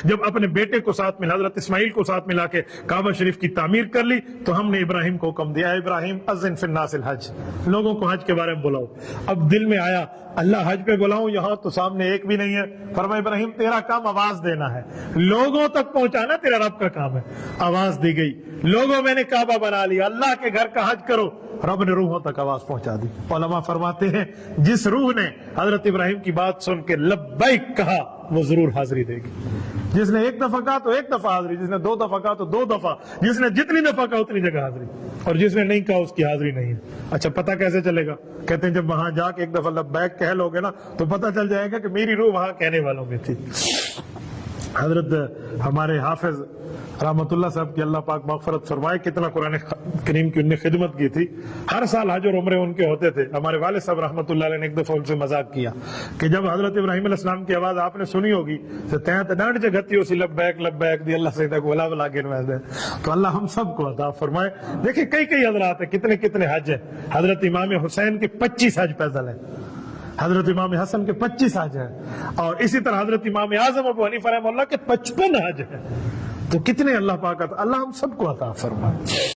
جب اپنے بیٹے کو ساتھ ملا، حضرت اسماعیل کو ساتھ ملا کے کعبہ شریف کی تعمیر کر لی، تو ہم نے ابراہیم کو حکم دیا، ابراہیم اذن فی الناس الحج، لوگوں کو حج کے بارے میں بلاؤ۔ اب دل میں آیا اللہ حج پہ بلاؤں، یہاں تو سامنے ایک بھی نہیں ہے۔ فرمایا ابراہیم تیرا کام آواز دینا ہے، لوگوں تک پہنچانا تیرا رب کا کام ہے۔ آواز دی گئی، لوگوں میں نے کعبہ بنا لیا، اللہ کے گھر کا حج کرو، رب نے روحوں تک آواز پہنچا دی۔ علماء فرماتے ہیں جس روح نے حضرت ابراہیم کی بات سن کے لبیک کہا وہ ضرور حاضری دے گی۔ جس نے ایک دفعہ کہا تو ایک دفعہ حاضری، جس نے دو دفعہ کہا تو دو دفعہ، جس نے جتنی دفعہ کہا اتنی جگہ حاضری، اور جس نے نہیں کہا اس کی حاضری نہیں ہے۔ اچھا پتہ کیسے چلے گا؟ کہتے ہیں جب وہاں جا کے ایک دفعہ لبیک کہہ لو گے نا تو پتہ چل جائے گا کہ میری روح وہاں کہنے والوں میں تھی۔ حضرت ہمارے حافظ رحمت اللہ صاحب کی اللہ پاک مغفرت فرمائے، کتنا قرآن کریم کی انہوں نے خدمت کی تھی۔ ہر سال حج اور عمرے ان کے ہوتے تھے۔ ہمارے والد صاحب رحمت اللہ علیہ نے ایک دفعہ ان سے مذاق کیا کہ جب حضرت ابراہیم علیہ السلام کی آواز آپ نے سنی ہوگی تو تیت ڈانٹ جگتی ہو سی لبیک لبیک دی اللہ سے ولا ولا گن دے، تو اللہ ہم سب کو عطا فرمائے۔ دیکھیں کئی حضرات ہیں، کتنے کتنے حج ہیں۔ حضرت امام حسین کے 25 حج پیدل ہیں، حضرت امام حسن کے 25 حج ہیں، اور اسی طرح حضرت امام اعظم ابو حنیفہ رحمہ اللہ کے 55 حج ہیں۔ تو کتنے اللہ پاک، اللہ ہم سب کو عطا فرمائے۔